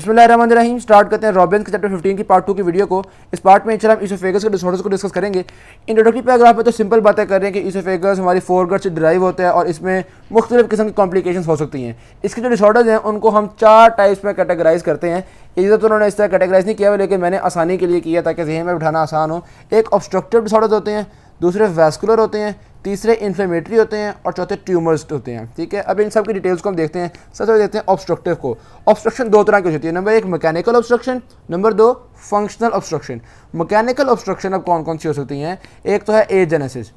बिस्मिल्लाहिर्रहमानिर्रहीम। स्टार्ट करते हैं रॉबिन्स के चैप्टर 15 की पार्ट 2 की वीडियो को। इस पार्ट में इंशाल्लाह हम इसोफेगस के डिसऑर्डर्स को डिस्कस करेंगे। इंट्रोडक्टरी पैराग्राफ में तो सिंपल बातें कर रहे हैं कि इसोफेगस हमारी फोरगट से डिराइव होता है और इसमें मुख्तलिफ किस्म की कॉम्प्लिकेशंस हो सकती हैं। इसके जो डिसऑर्डर्स हैं उनको हम 4 टाइप्स में कैटेगराइज करते हैं। इधर तो उन्होंने इस तरह कैटेगराइज नहीं किया, लेकिन मैंने आसानी के लिए किया ताकि जहन में बिठाना आसान हो। एक ऑब्स्ट्रक्टिव डिसऑर्डर्स होते हैं, दूसरे वैस्कुलर होते हैं, तीसरे इन्फ्लेमेटरी होते हैं और चौथे ट्यूमर्स होते हैं। ठीक है, अब इन सब की डिटेल्स को हम देखते हैं। सबसे पहले देखते हैं ऑब्स्ट्रक्टिव को। ऑब्स्ट्रक्शन दो तरह की होती है। Number 1 mechanical obstruction, number 2 functional obstruction. Mechanical obstruction अब कौन कौन सी हो सकती हैं? एक तो है एजेनेसिस,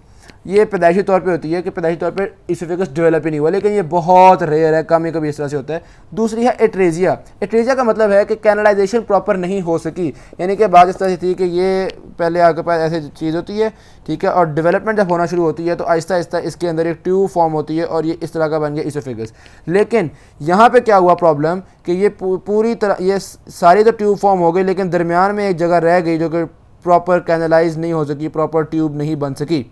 ये पैदाइशी तौर पे होती है कि पैदाइशी तौर पे इसोफेगस डेवलप ही नहीं हुआ, लेकिन ये बहुत रेयर है, कम ही कभी इस तरह से होता है। दूसरी है एट्रेजिया। एट्रेजिया का मतलब है कि कैनालाइजेशन प्रॉपर नहीं हो सकी, यानी कि बात इस तरह से थी कि ये पहले आपके पास ऐसी चीज़ होती है, ठीक है, और डेवलपमेंट जब होना शुरू होती है तो आहिस्ता आहिस्ता इसके अंदर एक ट्यूब फॉर्म होती है और ये इस तरह का बन गया इसोफेगस। लेकिन यहाँ पे क्या हुआ प्रॉब्लम कि ये पूरी तरह ये सारी तो ट्यूब फॉर्म हो गई, लेकिन दरमियान में एक जगह रह गई जो कि प्रॉपर कैनलाइज नहीं हो सकी, प्रॉपर ट्यूब नहीं बन सकी।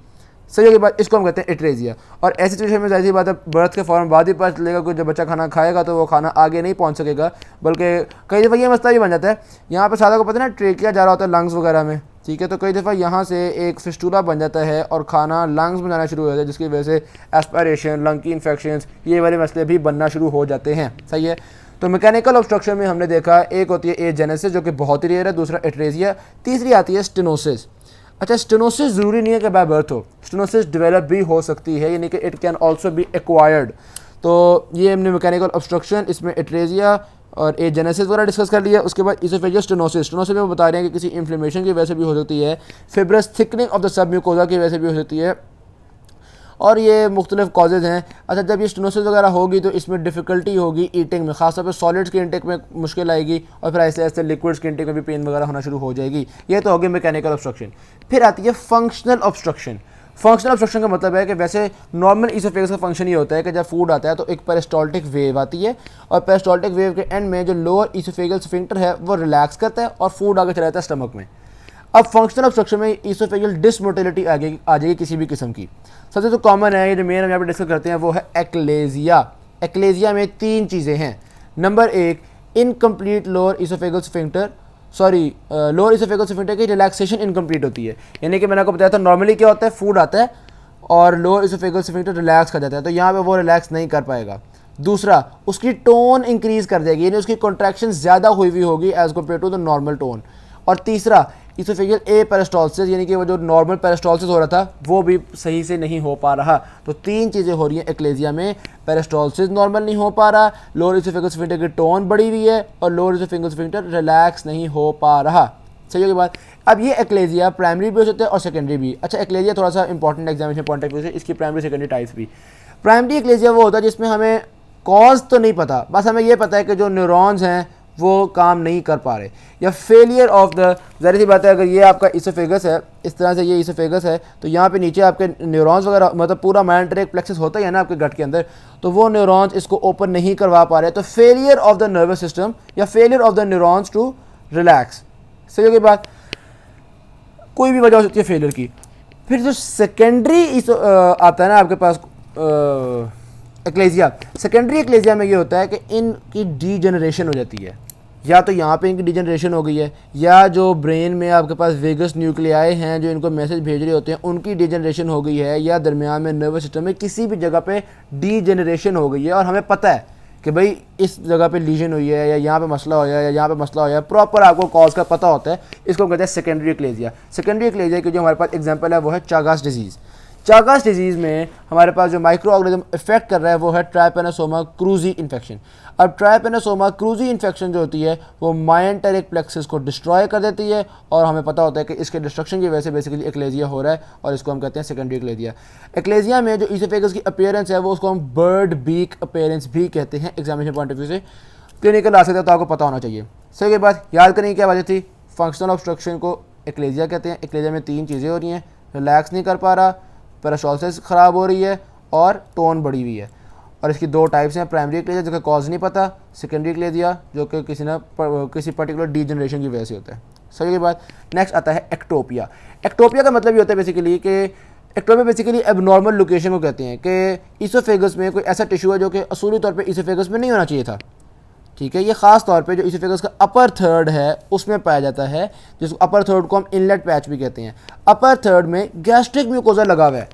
सही होगी बात, इसको हम कहते हैं एट्रेजिया। और ऐसी सिचुएशन में जाहिर सी बात है बर्थ के फ़ौरन बाद ही पता चलेगा कि जब बच्चा खाना खाएगा तो वो खाना आगे नहीं पहुंच सकेगा, बल्कि कई दफ़ा ये मसला भी बन जाता है। यहाँ पे सादा को पता है ना, ट्रेकिया जा रहा होता है लंग्स वगैरह में, ठीक है, तो कई दफ़ा यहाँ से एक फिस्टूला बन जाता है और खाना लंग्स में जाना शुरू हो जाता है, जिसकी वजह से एस्पायरेशन, लंग की इन्फेक्शन, ये वाले मसले भी बनना शुरू हो जाते हैं। सही है, तो मैकेनिकल ऑब्स्ट्रक्शन में हमने देखा एक होती है एजेनेसिस जो कि बहुत ही रेयर है, दूसरा एट्रेजिया, तीसरी आती है स्टेनोसिस। अच्छा, स्टेनोसिस ज़रूरी नहीं है कि बाय बर्थ हो, स्टेनोसिस डेवलप भी हो सकती है, यानी कि it can also be acquired. तो ये हमने मैकेनिकल ऑब्स्ट्रक्शन, इसमें एट्रेजिया और एजेनेसिस वगैरह डिस्कस कर लिया। उसके बाद इसोफेजियल स्टेनोसिस, स्टेनोसिस में वो बता रहे हैं कि किसी इन्फ्लेमेशन की वजह से भी हो सकती है, फिब्रस थिकनिंग ऑफ द सबम्यूकोजा की वजह से भी हो सकती है, और ये मुख्तलिफ कॉजेज़ हैं। अच्छा, जब ये स्टेनोसिस वगैरह होगी तो इसमें डिफ़िकल्टी होगी ईटिंग में, खासतौर पर सॉलिड्स के इंटेक में मुश्किल आएगी, और फिर ऐसे ऐसे लिक्विड्स के इंटेक में भी पेन वगैरह होना शुरू हो जाएगी। ये तो होगी मैकेनिकल ऑब्स्ट्रक्शन। फिर आती है फंक्शनल ऑब्स्ट्रक्शन। फंक्शनल ऑब्स्ट्रक्शन का मतलब है कि वैसे नॉर्मल इसोफेगस का फंक्शन ये होता है कि जब फूड आता है तो एक पेरिस्टाल्टिक वेव आती है, और पेरिस्टाल्टिक वेव के एंड में जो लोअर इसोफेगल स्फिंक्टर है वो रिलैक्स करता है और फूड आगे चला जाता है स्टमक में। अब फंक्शनल ऑब्स्ट्रक्शन में इसोफेगल डिसमोटिलिटी आ जाएगी किसी भी किस्म की। सबसे तो कॉमन है, ये जो मेन हम यहाँ पर डिस्कस करते हैं वो है एक्लेजिया। एक्लेजिया में 3 चीज़ें हैं। Number 1 incomplete lower oesophageal sphincter, lower oesophageal sphincter की रिलैक्सेशन इनकम्प्लीट होती है, यानी कि मैंने आपको बताया था नॉर्मली क्या होता है, फूड आता है और लोअर इसोफेगल स्फिंक्टर रिलैक्स कर जाता है, तो यहाँ पे वो रिलैक्स नहीं कर पाएगा। दूसरा, उसकी टोन इंक्रीज़ कर देगी, यानी उसकी कॉन्ट्रैक्शन ज़्यादा हुई हुई होगी as compare to the normal tone. और तीसरा, इसोफेजियल ए पेरिस्टाल्सिस, यानी कि वो जो नॉर्मल पेरिस्टाल्सिस हो रहा था वो भी सही से नहीं हो पा रहा। तो 3 चीज़ें हो रही हैं एक्लेजिया में, पेरिस्टाल्सिस नॉर्मल नहीं हो पा रहा, लोअर इसोफेगल स्फिंक्टर की टोन बढ़ी हुई है, और लोअर इसोफेगल स्फिंक्टर रिलैक्स नहीं हो पा रहा। सही होगी बात। अब ये एक्लेजिया प्राइमरी भी हो सकता है और सेकेंडरी भी। अच्छा, एक्लेजिया थोड़ा सा important examination point of view से, इसकी प्राइमरी सेकेंडरी टाइप्स भी। प्राइमरी एक्लेजिया वो होता है जिसमें हमें कॉज तो नहीं पता, बस हमें ये पता है कि जो न्यूरॉन्स हैं वो काम नहीं कर पा रहे, या फेलियर ऑफ द, ज़ाहिर सी बात है अगर ये आपका इसोफेगस है, इस तरह से ये इसोफेगस है, तो यहाँ पे नीचे आपके न्यूरॉन्स वगैरह, मतलब पूरा माइलोट्रेक प्लेक्सस होता है ना आपके गट के अंदर, तो वो न्यूरॉन्स इसको ओपन नहीं करवा पा रहे, तो failure of the nervous system या failure of the neurons to relax. सही होगी बात, कोई भी वजह हो सकती है फेलियर की। फिर जो सेकेंडरी आता है ना आपके पास एक्लेजिया, सेकेंडरी एक्लेजिया में ये होता है कि इनकी डीजनरेशन हो जाती है, या तो यहाँ पे इनकी डीजनरेशन हो गई है, या जो ब्रेन में आपके पास वेगस न्यूक्लियाई हैं जो इनको मैसेज भेज रहे होते हैं उनकी डीजनरेशन हो गई है, या दरमियान में नर्वस सिस्टम में किसी भी जगह पे डीजनरेशन हो गई है, और हमें पता है कि भाई इस जगह पे लीजन हुई है, या यहाँ पे मसला हो या यहाँ पे मसला हो या प्रॉपर आपको कॉज का पता होता है, इसको कहते हैं सेकेंडरी एक्लेजिया। सेकेंडरी एक्लेजिया की जो हमारे पास एग्जाम्पल है वो है चागास डिजीज़। चागास डिजीज़ में हमारे पास जो माइक्रो ऑर्गेनिज्म इफेक्ट कर रहा है वो है ट्राइपेनोसोमा क्रूजी इन्फेक्शन। अब ट्राइपेनोसोमा क्रूजी इन्फेक्शन जो होती है वो मायंटेरिक प्लेक्सस को डिस्ट्रॉय कर देती है, और हमें पता होता है कि इसके डिस्ट्रक्शन की वजह से बेसिकली एक्लेजिया हो रहा है, और इसको हम कहते हैं सेकेंडरी एक्लेजिया। एक्लेजिया में जो इसोफेगस की अपीयरेंस है वो उसको हम बर्ड बीक अपीयरेंस भी कहते हैं एग्जामिनेशन पॉइंट ऑफ व्यू से। क्लिनिकल आ सकता है तो आपको पता होना चाहिए। सही के बाद याद करेंगे क्या वजह थी, फंक्शनल ऑब्स्ट्रक्शन को एक्लेजिया कहते हैं। एक्लेजिया में 3 चीज़ें हो रही हैं, रिलैक्स नहीं कर पा रहा, पेरिस्टाल्सिस ख़राब हो रही है, और टोन बढ़ी हुई है। और इसकी 2 टाइप्स हैं, प्राइमरी एक्लेजिया जो कि कॉज नहीं पता, सेकेंडरी एक्लेजिया जो कि किसी पर्टिकुलर डीजनरेशन की वजह से होता है। सही के बाद नेक्स्ट आता है एक्टोपिया। एक्टोपिया का मतलब ये होता है बेसिकली कि एक्टोपिया बेसिकली एबनॉर्मल लोकेशन को कहते हैं कि इसोफेगस में कोई ऐसा टिश्यू है जो कि असूली तौर पे इसोफेगस में नहीं होना चाहिए था, ठीक है। ये ख़ास तौर पे जो ईसोफेगस का अपर थर्ड है उसमें पाया जाता है, जिसको अपर थर्ड को हम इनलेट पैच भी कहते हैं। अपर थर्ड में गैस्ट्रिक म्यूकोजा लगा हुआ है,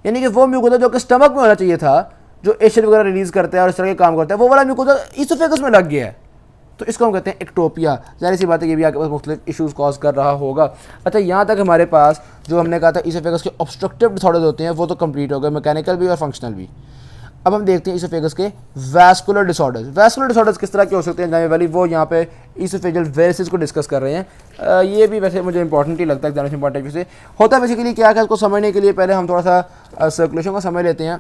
यानी कि वो म्यूकोजा जो कि स्टमक में होना चाहिए था, जो एसिड वगैरह रिलीज़ करता है और इस तरह के काम करता है, वो वाला म्यूकोजा ईसोफेगस में लग गया है, तो इसको हम कहते हैं एक्टोपिया। ज़ाहिर सी बात है ये भी आपके पास मुख्तलिफ इशूज़ कॉज कर रहा होगा। अच्छा, यहाँ तक हमारे पास जो हमने कहा था ईसोफेगस के ऑब्स्ट्रक्टिव डिसऑर्डर्स होते हैं वो तो कंप्लीट हो गए, मैकेनिकल भी और फंक्शनल भी। अब हम देखते हैं ईसोफेगस के वैस्कुलर डिसऑर्डर्स। वैस्कुलर डिसऑर्डर्स किस तरह के हो सकते हैं जाने वाली, वो यहाँ पे ईसोफेजियल वेरिसेस को डिस्कस कर रहे हैं। ये भी वैसे मुझे इंपॉर्टेंट ही लगता है एग्जामिनेशन पॉइंट ऑफ व्यू से। होता बेसिकली क्या है, उसको समझने के लिए पहले हम थोड़ा सा सर्कुलेशन को समझ लेते हैं।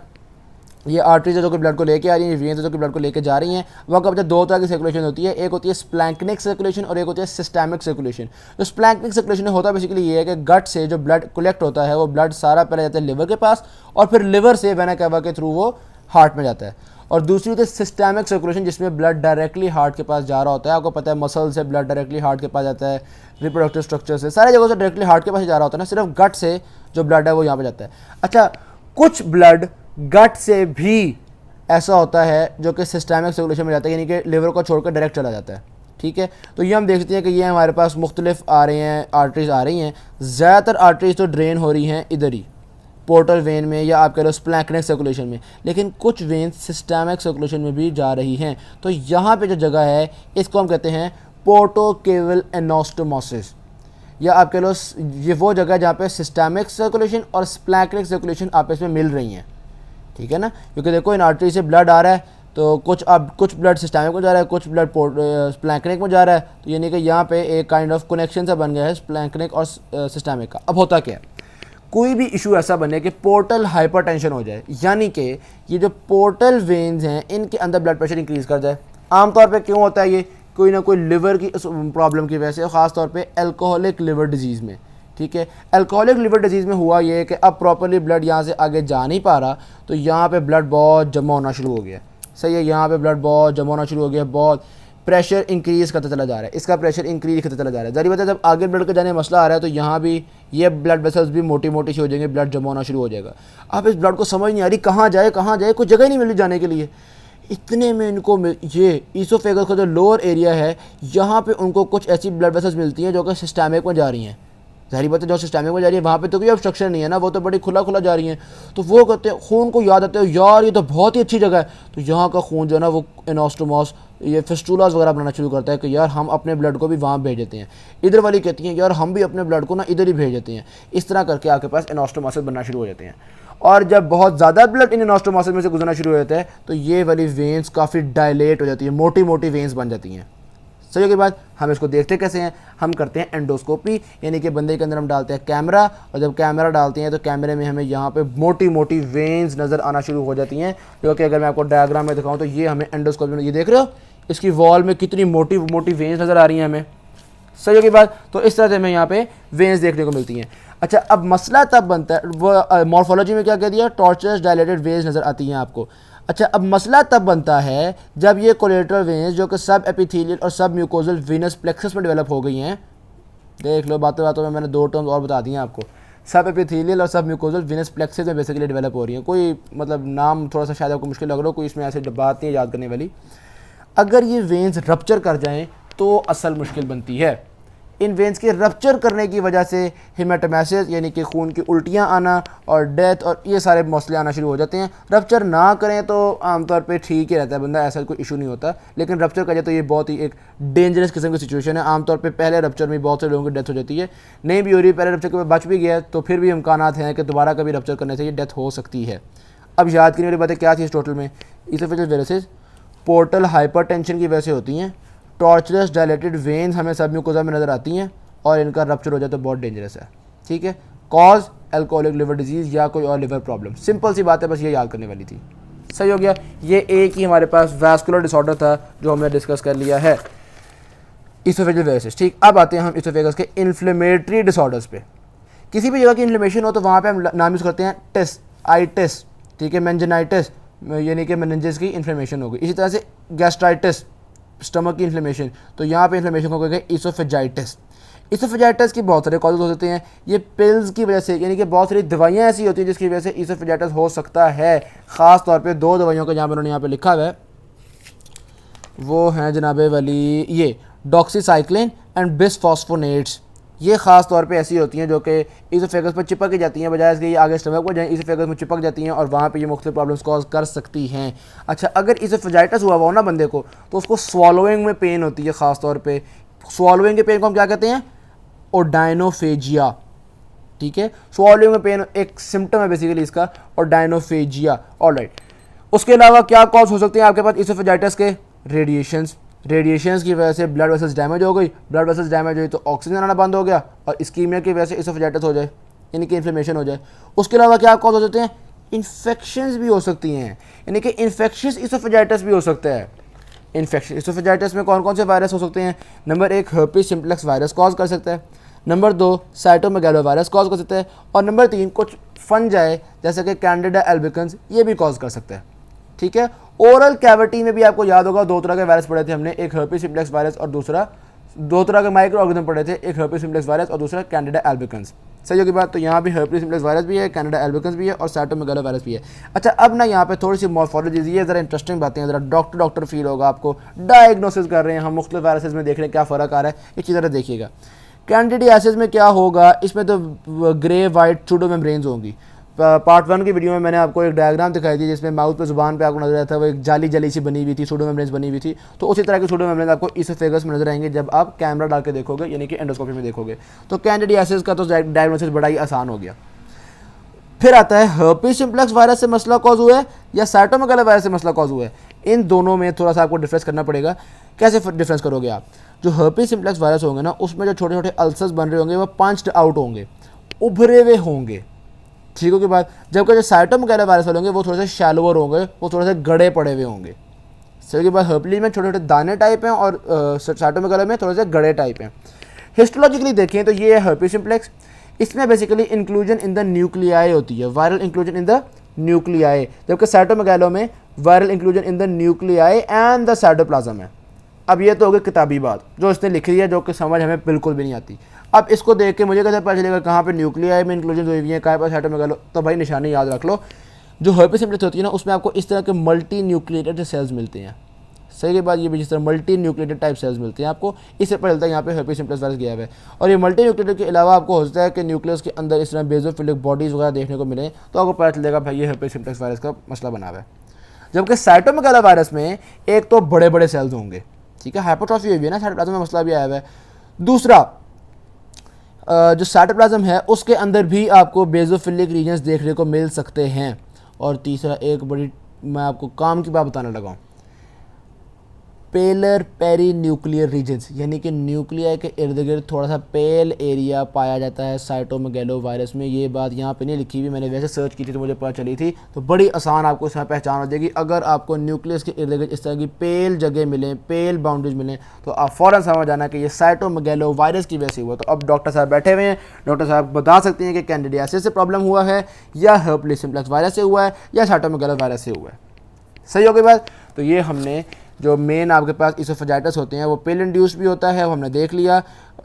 ये आर्टरीज जो कि ब्लड को लेके आ रही हैं, वेन्स जो कि ब्लड को लेके जा रही हैं। वहाँ का दो तरह की सर्कुलेशन होती है, एक होती है स्प्लैंकनिक सर्कुलेशन और एक होती है सिस्टैमिक सर्कुलेशन। जो स्प्लैंकनिक सर्कुलेशन होता है बेसिकली ये है कि गट से जो ब्लड कलेक्ट होता है वो ब्लड सारा पहले जाता है लिवर के पास और फिर लिवर से वेना कैवा के थ्रू वो हार्ट में जाता है। और दूसरी होती है सिस्टैमिक सर्कुलेशन, जिसमें ब्लड डायरेक्टली हार्ट के पास जा रहा होता है। आपको पता है मसल से ब्लड डायरेक्टली हार्ट के पास जाता है, रिप्रोडक्टिव स्ट्रक्चर से, सारी जगहों से डायरेक्टली हार्ट के पास जा रहा होता है ना, सिर्फ गट से जो ब्लड है वो यहाँ पे जाता है। अच्छा, कुछ ब्लड गट से भी ऐसा होता है जो कि सिस्टैमिक सर्कुलेशन में जाता है, यानी कि लिवर को छोड़कर डायरेक्ट चला जाता है। ठीक है, तो ये हम देख सकते हैं कि ये हमारे पास मुख्तलिफ आ रहे हैं, आर्टरीज आ रही हैं। ज़्यादातर आर्टरीज तो ड्रेन हो रही हैं इधर ही पोर्टल वेन में या आप कह लो स्प्लैंकनिक सर्कुलेशन में, लेकिन कुछ वेन सिस्टैमिक सर्कुलेशन में भी जा रही हैं। तो यहाँ पे जो जगह है इसको हम कहते हैं पोर्टोकेवल एनास्टोमोसिस, या आप कह लो ये वो जगह है जहाँ पे सिस्टैमिक सर्कुलेशन और स्प्लैंकनिक सर्कुलेशन आपस में मिल रही हैं। ठीक है ना, क्योंकि देखो इन आर्टरी से ब्लड आ रहा है तो कुछ ब्लड सिस्टमिक में जा रहा है, कुछ ब्लड स्प्लैंकनिक में जा रहा है, तो यानी कि यहाँ पे एक काइंड ऑफ कनेक्शन सा बन गया है स्प्लैंकनिक और सिस्टमिक का। अब होता क्या है, कोई भी इशू ऐसा बने कि पोर्टल हाइपरटेंशन हो जाए, यानी कि ये जो पोर्टल वेन्स हैं इनके अंदर ब्लड प्रेशर इंक्रीज कर जाए। आमतौर पे क्यों होता है ये, कोई ना कोई लिवर की प्रॉब्लम की वजह से, ख़ास तौर पे अल्कोहलिक लिवर डिजीज़ में। ठीक है, अल्कोहलिक लिवर डिजीज़ में हुआ ये कि अब प्रॉपरली ब्लड यहाँ से आगे जा नहीं पा रहा, तो यहाँ पे ब्लड बहुत जमा होना शुरू हो गया। सही है, यहाँ पे ब्लड बहुत जमा होना शुरू हो गया, बहुत प्रेशर इंक्रीज़ करता चला जा रहा है, इसका प्रेशर इंक्रीज करता चला जा रहा है। जारी बात है जब आगे ब्लड का जाने मसला आ रहा है तो यहाँ भी ये ब्लड वेसल्स भी मोटी मोटी सी हो जाएंगे, ब्लड जमा होना शुरू हो जाएगा। अब इस ब्लड को समझ नहीं आ रही कहाँ जाए, कोई जगह ही नहीं मिली जाने के लिए। इतने में इनको ये ईसोफेगस का जो लोअर एरिया है यहाँ पे उनको कुछ ऐसी ब्लड वेसल्स मिलती हैं जो कि सिस्टमिक में जा रही हैं। जाहिर बात है जो सिस्टमिक में जा रही है वहाँ पे तो कोई ऑब्स्ट्रक्शन नहीं है ना, वो तो बड़ी खुला जा रही हैं। तो वो कहते हैं खून को याद आते हैं, यार ये तो बहुत ही अच्छी जगह है, तो यहाँ का खून जो है ना वो एनास्टोमोस ये फिस्टुलास वगैरह बनाना शुरू करता है कि यार हम अपने ब्लड को भी वहाँ भेज देते हैं। इधर वाली कहती हैं यार हम भी अपने ब्लड को ना इधर ही भेज देते हैं। इस तरह करके आपके पास एनास्टोमोसिस बनना शुरू हो जाते हैं। और जब बहुत ज़्यादा ब्लड इन एनास्टोमोसिस में से गुजरना शुरू हो जाता है तो ये वाली वेन्स काफ़ी डायलेट हो जाती है, मोटी मोटी वेन्स बन जाती हैं। सही के बाद हम इसको देखते कैसे हैं, हम करते हैं एंडोस्कोपी, यानी कि बंदे के अंदर हम डालते हैं कैमरा, और जब कैमरा डालते हैं तो कैमरे में हमें यहाँ पे मोटी मोटी वेन्स नज़र आना शुरू हो जाती हैं, जो कि अगर मैं आपको डायग्राम में दिखाऊँ तो ये हमें एंडोस्कोपी में, ये देख रहे हो इसकी वॉल में कितनी मोटी मोटी वेन्स नज़र आ रही हैं हमें। सही के बाद तो इस तरह से हमें यहाँ पे वेन्स देखने को मिलती हैं। अच्छा, अब मसला तब बनता है, वो मॉर्फोलॉजी में क्या कह दिया, टॉर्चरस डायलेटेड वेन्स नज़र आती हैं आपको। अच्छा, अब मसला तब बनता है जब ये कोलेटरल वेन्स जो कि सब एपिथेलियल और सब म्यूकोजल वेनस प्लेक्सस में डेवलप हो गई हैं। देख लो, बातों बातों में मैंने दो टर्म्स और बता दिए हैं आपको, सब एपिथेलियल और सब म्यूकोजल वेनस प्लेक्सस में बेसिकली डेवलप हो रही हैं। कोई मतलब नाम थोड़ा सा शायद आपको मुश्किल लग रहा हो, कोई इसमें ऐसे बात नहीं है याद करने वाली। अगर ये वेन्स रप्चर कर जाएँ तो असल मुश्किल बनती है। इन वेन्स के रप्चर करने की वजह से हेमाटोमेसिस यानी कि खून की उल्टियाँ आना और डेथ और ये सारे मसले आना शुरू हो जाते हैं। रप्चर ना करें तो आमतौर पे ठीक ही रहता है बंदा, ऐसा कोई इशू नहीं होता, लेकिन रप्चर कर जाए तो ये बहुत ही एक डेंजरस किस्म की सिचुएशन है। आमतौर पे पहले रप्चर में बहुत से लोगों की डेथ हो जाती है, नहीं भी हो रही, पहले रप्चर के बाद बच भी गया तो फिर भी इम्कानात हैं कि दोबारा कभी रप्चर करने से ये डेथ हो सकती है। अब याद करने वाली बातें क्या थी इस टोटल में, ईसोफेजियल वेरिसेस पोर्टल हाइपरटेंशन की वजह से होती हैं, टॉर्चरस डायलेटेड वेन्स हमें सब म्यूकोजा में नज़र आती हैं, और इनका रप्चर हो जाए तो बहुत डेंजरस है। ठीक है, कॉज अल्कोहलिक लिवर डिजीज़ या कोई और लिवर प्रॉब्लम, सिंपल सी बात है, बस ये याद करने वाली थी। सही हो गया, ये एक ही हमारे पास वैस्कुलर डिसऑर्डर था जो हमने डिस्कस कर लिया है, ईसोफेजियल वेरिसेस। ठीक, अब आते हैं हम ईसोफेगस के इन्फ्लेमेटरी डिसऑर्डर्स पे। किसी भी जगह की इन्फ्लेमेशन हो तो वहाँ पे हम नाम यूज़ करते हैं टेस्ट, आइटिस। ठीक है, मेंजेनाइटिस यानी कि मेनिंजेस की इन्फ्लेमेशन हो गई। इसी तरह से गैस्ट्राइटिस, स्टमक की इन्फ्लेमेशन, तो यहाँ पे इन्फ्लेमेशन हो गई ईसोफेजाइटिस। ईसोफेजाइटिस की बहुत सारे कॉजेज हो सकते हैं, ये पिल्स की वजह से, यानी कि बहुत सारी दवाइयाँ ऐसी होती हैं जिसकी वजह से ईसोफेजाइटिस हो सकता है। ख़ास तौर पे दो दवाइयों का जहाँ पर उन्होंने यहाँ पे लिखा हुआ है, वो हैं जनाब वाली ये डॉक्सीसाइक्लिन एंड बिसफॉस्फोनेट्स। ये ख़ास तौर पे ऐसी होती हैं जो कि इसोफेगस पर चिपक ही जाती हैं, बजाय इसके ये आगे स्टमक पर जाएँ इसोफेगस में चिपक जाती हैं और वहाँ पे ये मुख्तलिफ प्रॉब्लम्स कॉज कर सकती हैं। अच्छा, अगर इसोफेजाइटिस हुआ हो ना बंदे को, तो उसको स्वॉलोइंग में पेन होती है ख़ास तौर पे। स्वॉलोइंग के पेन को हम क्या कहते हैं? ओडाइनोफेजिया। ठीक है, स्वॉलोइंग में पेन एक सिम्टम है बेसिकली इसका, ओडाइनोफेजिया। ऑलराइट, उसके अलावा क्या कॉज हो सकते हैं आपके पास इसोफेजाइटिस के? रेडिएशंस की वजह से ब्लड वेसल्स डैमेज हो गई, ब्लड वेसल्स डैमेज हुई तो ऑक्सीजन आना बंद हो गया और इस्कीमिया की वजह से इसोफेजाइटिस हो जाए, यानी कि इन्फ्लेमेशन हो जाए। उसके अलावा क्या कॉज हो सकते हैं? इन्फेक्शंस भी हो सकती हैं, यानी कि इन्फेक्शियस इसोफेजाइटिस भी हो सकता है। इन्फेक्शन इसोफेजाइटिस में कौन कौन से वायरस हो सकते हैं? Number 1 herpes simplex virus cause कर सकता है, नंबर 2 साइटोमेगालो वायरस कॉज कर सकता है, और नंबर 3 कुछ फंजाई जैसे कि कैंडिडा एल्बिकन्स ये भी कॉज कर सकता है। ठीक है, ओरल कैविटी में भी आपको याद होगा 2 तरह के वायरस पढ़े थे हमने, एक हर्पीस सिम्प्लेक्स वायरस और दूसरा 2 तरह के माइक्रो ऑर्गेनिज्म पढ़े थे, एक हर्पीस सिम्प्लेक्स वायरस और दूसरा कैंडिडा एल्बिकन्स। सही होगी बात? तो यहाँ भी हर्पीस सिम्प्लेक्स वायरस भी है, कैंडिडा एल्बिकन्स भी है और साइटोमेगालो वायरस भी है। अच्छा, अब ना यहाँ पे थोड़ी सी मॉर्फोलॉजी, ये ज़रा इंटरेस्टिंग बातें हैं, ज़रा डॉक्टर फील होगा आपको, डायग्नोसिस कर रहे हैं हम मुख्तलिफ वायरसेस में, देख रहे हैं क्या फ़र्क आ रहा है, ये चीज़ ज़रा देखिएगा। कैंडिडियासिस में क्या होगा? इसमें तो ग्रे वाइट सूडो मेम्ब्रेन्स होंगी। पार्ट 1 की वीडियो में मैंने आपको एक डायग्राम दिखाई थी जिसमें माउथ पे ज़ुबान पे आपको नजर आया था, वो एक जाली सी बनी हुई थी, सूडो मेम्ब्रेन्स बनी हुई थी। तो उसी तरह के सूडो मेम्ब्रेन्स आपको इसोफेगस में नजर आएंगे जब आप कैमरा डाल के देखोगे, यानी कि एंडोस्कोपी में देखोगे। तो कैंडिडियासिस का तो डायग्नोसिस बड़ा ही आसान हो गया। फिर आता है हर्पीस सिम्प्लेक्स वायरस से मसला कॉज हुआ है या साइटोमेगालो वायरस से मसला कॉज हुआ है। इन दोनों में थोड़ा सा आपको डिफरेंस करना पड़ेगा। कैसे डिफरेंस करोगे आप? जो हर्पीस सिम्प्लेक्स वायरस होंगे ना, उसमें जो छोटे छोटे अल्सर्स बन रहे होंगे वो पंच्ड आउट होंगे, उभरे हुए होंगे। ठीक हो की बात? जबकि जो साइटोमेगालो वायरस वाले होंगे वो थोड़े से शैलोअर होंगे, वो थोड़े से गड़े पड़े हुए होंगे। सही के बाद हर्पीस में छोटे छोटे दाने टाइप हैं और साइटोमेगालो में थोड़े से गड़े टाइप हैं। हिस्टोलॉजिकली देखें तो ये है हर्पीस सिम्प्लेक्स। इसमें basically inclusion in the nuclei होती है, viral inclusion in the nuclei, जबकि साइटोमेगालो में viral inclusion in the nuclei and the cytoplasm है। अब ये तो हो गई किताबी बात जो इसने लिखी है, जो कि समझ हमें बिल्कुल भी नहीं आती। अब इसको देख के मुझे कैसे पता चलेगा कहाँ पे न्यूक्लियाई में इंक्लूजन हुई हुई है, कहाँ पर साइटोमेगालो? तो भाई निशानी याद रख लो, जो हर्पीस सिम्प्लेक्स होती है ना, उसमें आपको इस तरह के मल्टी न्यूक्लिएटेड सेल्स मिलते हैं। सही के बाद ये भी जिस तरह मल्टी न्यूक्लिएटेड टाइप सेल्स मिलते हैं आपको, इससे पता चलता है यहाँ पे हर्पीस सिम्प्लेक्स वायरस गया है। और ये मल्टी न्यूक्लिएटेड के अलावा आपको होता है कि न्यूक्लियस के अंदर इस तरह बेजोफिलिक बॉडीज़ वगैरह देखने को मिले, तो आपको पता चलेगा भाई ये हर्पीस सिम्प्लेक्स वायरस का मसला बना हुआ है। जबकि साइटोमेगालो वायरस में एक तो बड़े बड़े सेल्स होंगे, ठीक है, हाइपोट्रॉफी हुई है ना, साइटोप्लाज्म में मसला भी आया हुआ है। दूसरा जो साइटोप्लाज्म है उसके अंदर भी आपको बेजोफिलिक रीजन्स देखने को मिल सकते हैं। और तीसरा एक बड़ी, मैं आपको काम की बात बताने लगा हूँ, पेलर पेरी न्यूक्लियर रीजन्स, यानी कि न्यूक्लियाई के इर्द गिर्द थोड़ा सा पेल एरिया पाया जाता है साइटोमेगालो वायरस में। ये बात यहाँ पे नहीं लिखी हुई, मैंने वैसे सर्च की थी तो मुझे पता चली थी, तो बड़ी आसान आपको इसमें पहचान हो जाएगी। अगर आपको न्यूक्लियस के इर्द गिर्द इस तरह की पेल जगह मिलें, पेल बाउंड्रीज मिलें, तो आप फ़ौरन समझ आना कि ये साइटोमेगालो वायरस की वजह से हुआ। तो अब डॉक्टर साहब बैठे हुए हैं, डॉक्टर साहब बता सकते हैं कि कैंडिडियासिस से प्रॉब्लम हुआ है या हर्पीस सिम्प्लेक्स वायरस से हुआ है या साइटोमेगालो वायरस से हुआ है। सही हो गई बात? तो ये हमने जो मेन आपके पास इसोफेजाइटिस होते हैं वो पेल इंड्यूस भी होता है, वो हमने देख लिया,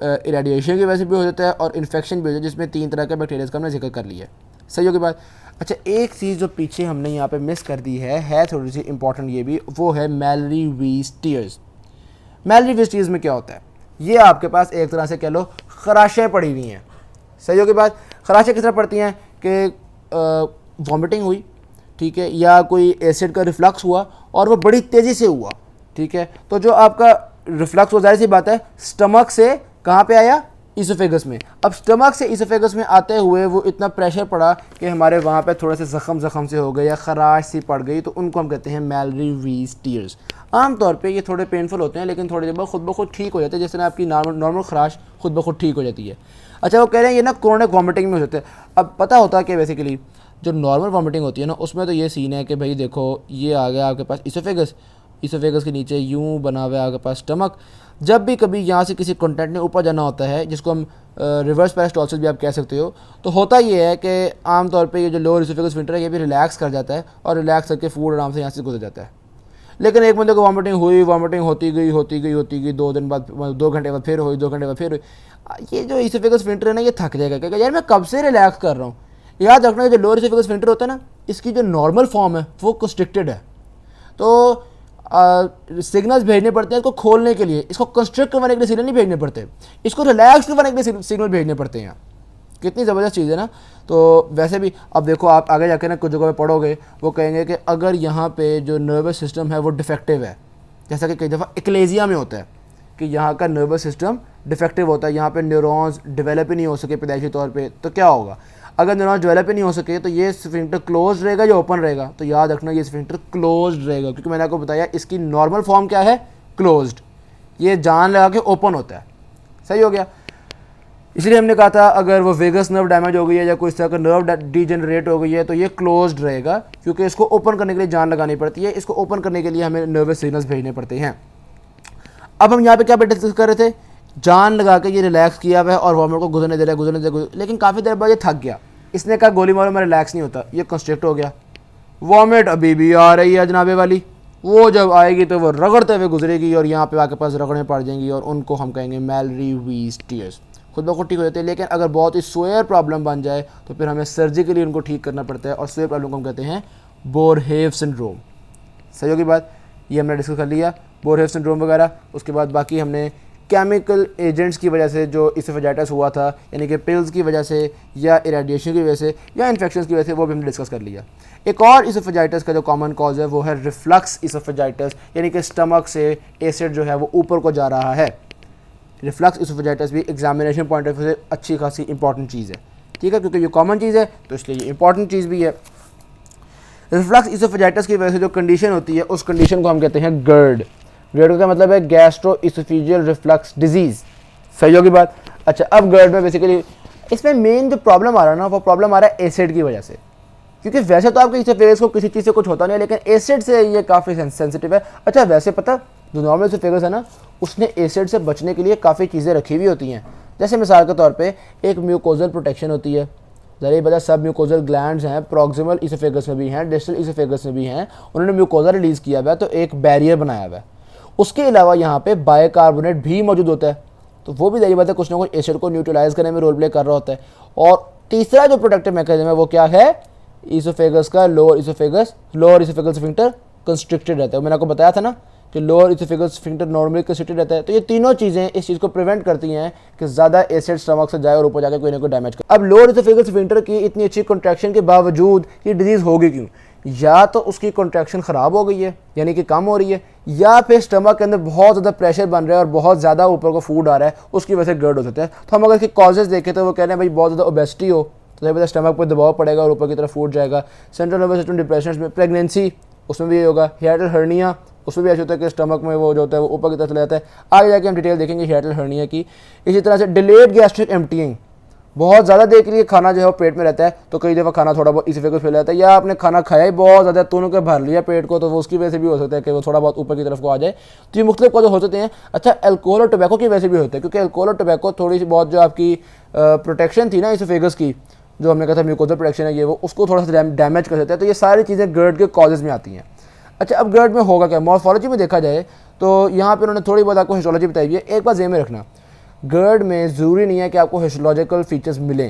इरेडिएशन की वजह से भी हो जाता है और इन्फेक्शन भी हो जाता है, जिसमें 3 तरह के बैक्टीरिया का हमने जिक्र कर लिया। सही होगी बात? अच्छा, एक चीज़ जो पीछे हमने यहाँ पे मिस कर दी है थोड़ी सी इंपॉर्टेंट ये भी, वो है Malory Vs tears. Malory Vs tears में क्या होता है? ये आपके पास एक तरह से कह लो खराशें पड़ी हुई हैं। सही होगी बात? खराशें किस तरह पड़ती हैं कि वॉमिटिंग हुई, ठीक है, या कोई एसिड का रिफ्लक्स हुआ और वो बड़ी तेज़ी से हुआ, ठीक है, तो जो आपका रिफ्लक्स वो जाहिर सी बात है स्टमक से कहाँ पे आया? इसोफेगस में। अब स्टमक से इसोफेगस में आते हुए वो इतना प्रेशर पड़ा कि हमारे वहाँ पे थोड़े से ज़ख़म से हो गए या खराश सी पड़ गई, तो उनको हम कहते हैं मैलरी वीज़ टीयर्स। आमतौर पे ये थोड़े पेनफुल होते हैं, लेकिन थोड़ी देर बाद खुद ब खुद ठीक हो जाते हैं, जैसे आपकी नॉर्मल खराश खुद ब खुद ठीक हो जाती है। अच्छा, वो कह रहे हैं ये ना क्रोनिक वॉमिटिंग में हो जाते हैं। अब पता होता है कि बेसिकली जो नॉर्मल वॉमिटिंग होती है ना, उसमें तो ये सीन है कि भाई देखो ये आ गया आपके पास इसोफेगस के नीचे यूं बना हुआ है आपके पास स्टमक। जब भी कभी यहाँ से किसी कंटेंट ने ऊपर जाना होता है, जिसको हम रिवर्स पेरिस्टालसिस भी आप कह सकते हो, तो होता ये है कि आमतौर पे ये जो लोअर इसोफेगस स्फिंक्टर है ये भी रिलैक्स कर जाता है और रिलैक्स करके फूड आराम से यहाँ से गुजर जाता है। लेकिन एक बंदे को वॉमिटिंग होती गई 2 दिन बाद, 2 घंटे बाद फिर हुई, 2 घंटे बाद फिर हुई। ये जो इसोफेगस स्फिंक्टर है ना, ये थक जाएगा, क्योंकि यार मैं कब से रिलैक्स कर रहा हूँ। याद रखना, जो लोअर इसोफेगस स्फिंक्टर होता है ना, इसकी जो नॉर्मल फॉर्म है वो कंस्ट्रिक्टेड है। तो सिग्नल्स भेजने पड़ते हैं इसको खोलने के लिए, इसको कंस्ट्रक्ट करवाने के लिए सिग्नल नहीं भेजने पड़ते, इसको रिलैक्स करवाने के लिए सिग्नल भेजने पड़ते हैं। कितनी ज़बरदस्त चीज़ है ना। तो वैसे भी अब देखो आप आगे जाके ना कुछ जगह पे पढ़ोगे, वो कहेंगे कि अगर यहाँ पे जो नर्वस सिस्टम है वो डिफेक्टिव है, जैसा कि कई दफ़ा एक्लेजिया में होता है कि यहाँ का नर्वस सिस्टम डिफेक्टिव होता है, यहाँ पे न्यूरॉन्स डेवलप ही नहीं हो सके पैदाइशी तौर पे, तो क्या होगा? अगर न्यूरॉन्स डेवलप ही नहीं हो सके तो ये स्फिंक्टर क्लोज रहेगा या ओपन रहेगा? तो याद रखना ये स्फिंक्टर क्लोज्ड रहेगा, क्योंकि मैंने आपको बताया इसकी नॉर्मल फॉर्म क्या है, क्लोज्ड। ये जान लगा के ओपन होता है। सही हो गया। इसलिए हमने कहा था अगर वो वेगस नर्व डैमेज हो गई है या कोई इस तरह का नर्व डिजेनरेट हो गई है तो ये क्लोज्ड रहेगा, क्योंकि इसको ओपन करने के लिए जान लगानी पड़ती है, इसको ओपन करने के लिए हमें नर्वस सिग्नल्स भेजने पड़ते हैं। अब हम यहाँ पे क्या डिस्कस कर रहे थे, जान लगा के ये रिलैक्स किया हुआ है और वॉमिट को गुजरने दे रहा है, लेकिन काफ़ी देर बाद ये थक गया, इसने कहा गोली मारो मैं रिलैक्स नहीं होता, ये कंस्ट्रिक्ट हो गया। वॉमिट अभी भी आ रही है जनाबे वाली, वो जब आएगी तो वो रगड़ते हुए गुजरेगी और यहाँ पे आके पास रगड़ने पड़ जाएंगी और उनको हम कहेंगे मैलरी वीज टीयर्स, खुद ब खुद ठीक हो जाते हैं। लेकिन अगर बहुत ही सोयर प्रॉब्लम बन जाए तो फिर हमें सर्जिकली उनको ठीक करना पड़ता है और सोयर प्रॉब्लम को हम कहते हैं बोरहेव सिंड्रोम। सही होगी बात, ये हमने डिस्कस कर लिया बोरहेव सिंड्रोम वगैरह। उसके बाद बाकी हमने केमिकल एजेंट्स की वजह से जो इसोफेजाइटिस हुआ था, यानी कि पिल्स की वजह से या इरेडिएशन की वजह से या इन्फेक्शन की वजह से, वो भी हमने डिस्कस कर लिया। एक और इसोफेजाइटिस का जो कॉमन कॉज है वो है रिफ्लक्स इसोफेजाइटिस, यानी कि स्टमक से एसिड जो है वो ऊपर को जा रहा है। रिफ्लक्स इसोफेजाइटिस भी एग्जामिनेशन पॉइंट ऑफ व्यू से अच्छी खासी इंपॉर्टेंट चीज़ है, ठीक है, क्योंकि ये कॉमन चीज़ है तो इसलिए ये इंपॉर्टेंट चीज़ भी है। रिफ्लक्स इसोफेजाइटिस की वजह से जो कंडीशन होती है उस कंडीशन को हम कहते हैं गर्ड। गर्ड का मतलब है गैस्ट्रो इसोफेजियल रिफ्लक्स डिजीज़। सही होगी बात। अच्छा, अब गर्ड में बेसिकली इसमें मेन जो प्रॉब्लम आ रहा है ना, वो प्रॉब्लम आ रहा है एसिड की वजह से, क्योंकि वैसे तो आपके इसोफेगस को किसी चीज़ से कुछ होता नहीं है, लेकिन एसिड से ये काफ़ी सेंसिटिव है। अच्छा, वैसे पता जो नॉर्मल इसोफेगस है ना, उसने एसिड से बचने के लिए काफ़ी चीज़ें रखी हुई होती हैं। जैसे मिसाल के तौर पे एक म्यूकोजल प्रोटेक्शन होती है, ज़रा बता सब म्यूकोजल ग्लैंड्स हैं, प्रॉक्सिमल इसोफेगस में भी हैं, डिस्टल इसोफेगस में भी हैं, उन्होंने म्यूकोजा रिलीज़ किया हुआ है तो एक बैरियर बनाया हुआ है। उसके अलावा यहाँ पे बाइकार्बोनेट भी मौजूद होता है, तो वो भी ज़री बात है कुछ ना कुछ एसिड को न्यूट्रलाइज करने में रोल प्ले कर रहा होता है। और तीसरा जो प्रोटेक्टिव मैकेनिज्म है वो क्या है, इसोफेगस का लोअर इसोफेगल स्फिंक्टर कंस्ट्रिक्टेड रहता है। मैंने आपको बताया था ना कि lower oesophageal sphincter normally constricted रहता है। तो ये तीनों चीज़ें इस चीज़ को प्रिवेंट करती हैं कि ज़्यादा एसिड स्टमक से जाए और ऊपर जाकर कोई ना कोई डैमेज करे। अब लोअर इसोफेगल स्फिंक्टर की इतनी अच्छी कॉन्ट्रैक्शन के बावजूद ये डिजीज़ होगी क्यों? या तो उसकी कॉन्ट्रैक्शन ख़राब हो गई है, यानी कि कम हो रही है, या फिर स्टमक के अंदर बहुत ज़्यादा प्रेशर बन रहा है और बहुत ज़्यादा ऊपर को फूड आ रहा है, उसकी वजह से गर्ड हो सकता है। तो हम अगर इसके कॉजेज़ देखें तो वो कह रहे हैं भाई बहुत ज़्यादा ओबेसिटी हो तो स्टमक पर दबाव पड़ेगा और ऊपर की तरफ फूड जाएगा। सेंट्रल नर्वस सिस्टम डिप्रेशन में, प्रेगनेंसी उसमें भी ये होगा, हियाटल हर्निया उसमें भी ऐसा होता है कि स्टमक में वो जो होता है वो ऊपर की तरफ चला जाता है। आगे जाके हम डिटेल देखेंगे हियाटल हर्निया की। इसी तरह से डिलेड गैस्ट्रिक एम्प्टीइंग, बहुत ज़्यादा देर के लिए खाना जो है वो पेट में रहता है तो कई दफ़ा खाना थोड़ा बहुत इसोफेगस फैल जाता है, या आपने खाना खाया ही बहुत ज़्यादा दोनों के भर लिया पेट को, तो वो उसकी वजह से भी हो सकता है कि वो थोड़ा बहुत ऊपर की तरफ को आ जाए। तो ये मुख्तलिफ कॉज हो सकते हैं। अच्छा, अल्कोहल और टोबैको की वजह से भी होता है, क्योंकि अल्कोहल और टोबैको थोड़ी सी बहुत जो आपकी प्रोटेक्शन थी ना इसोफेगस की, जो हमने कहा था म्यूकोजल प्रोटेक्शन है, ये वो उसको थोड़ा सा डैमेज कर सकता है। तो ये सारी चीज़ें गर्ड के कॉजेज़ में आती हैं। अच्छा, अब गर्ड में होगा क्या? मॉर्फोलॉजी में देखा जाए तो यहाँ पे उन्होंने थोड़ी बहुत आपको हिस्टोलॉजी बताई हुई है। एक बात ज़हन में रखना, गर्ड में ज़रूरी नहीं है कि आपको हिस्टोलॉजिकल फीचर्स मिलें,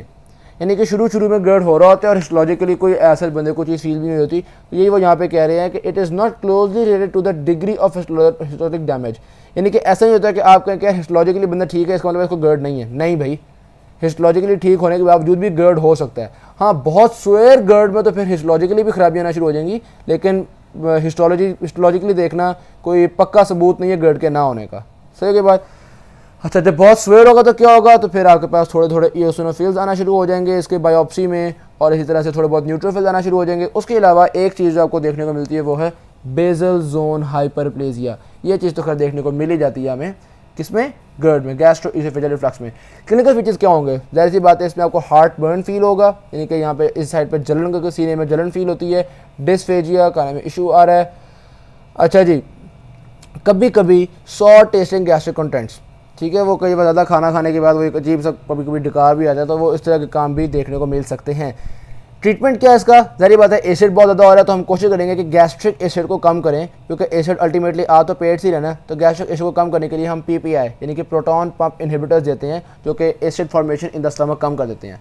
यानी कि शुरू में गर्ड हो रहा होता है और हिस्टोलॉजिकली कोई ऐसा बंदे को चीज़ फील भी नहीं होती। तो यही वो यहाँ पे कह रहे हैं कि it is not closely related to the degree of historic damage, यानी कि ऐसा नहीं होता है कि आप कहें कि हिस्टोलॉजिकली बंदा ठीक है इसका मतलब इसको गर्ड नहीं है। नहीं भाई, हिस्टोलॉजिकली ठीक होने के बावजूद भी गर्ड हो सकता है। हाँ, बहुत स्वेयर गर्ड में तो फिर हिस्टोलॉजिकली भी खराबी आना शुरू हो जाएंगी, लेकिन हिस्टोलॉजिकली देखना कोई पक्का सबूत नहीं है गर्ड के ना होने का। सही के बाद। अच्छा, जब बहुत स्वेयर होगा तो क्या होगा, तो फिर आपके पास थोड़े थोड़े इओसिनोफिल्स आना शुरू हो जाएंगे इसके बायोप्सी में, और इसी तरह से थोड़े बहुत न्यूट्रोफिल्स आना शुरू हो जाएंगे। उसके अलावा एक चीज़ जो आपको देखने को मिलती है वो है बेसल जोन हाइपरप्लेजिया। ये चीज़ तो खैर देखने को मिल ही जाती है हमें, किसमें? गर्ड में, गैस्ट्रो इसोफेजियल रिफ्लक्स में। क्लिनिकल फीचर्स क्या होंगे? जाहिर सी बात है इसमें आपको हार्ट बर्न फील होगा, यानी कि यहाँ पे इस साइड पे जलन करके सीने में जलन फील होती है, डिस्फेजिया खाने में इशू आ रहा है। अच्छा जी, कभी कभी सॉर टेस्टिंग गैस्ट्रिक कंटेंट्स, ठीक है, वो कई बार ज़्यादा खाना खाने के बाद वो एक अजीब सा कभी कभी डकार भी आ जाता है, तो वो इस तरह के काम भी देखने को मिल सकते हैं। ट्रीटमेंट क्या है इसका? ज़ाहिर बात है एसिड बहुत ज़्यादा हो रहा है तो हम कोशिश करेंगे कि गैस्ट्रिक एसिड को कम करें, क्योंकि एसिड अल्टीमेटली आ तो पेट से ही रहना। तो गैस्ट्रिक एसिड को कम करने के लिए हम PPI यानी कि प्रोटॉन पंप इनहिबिटर्स देते हैं, जो कि acid formation in the stomach कम कर देते हैं।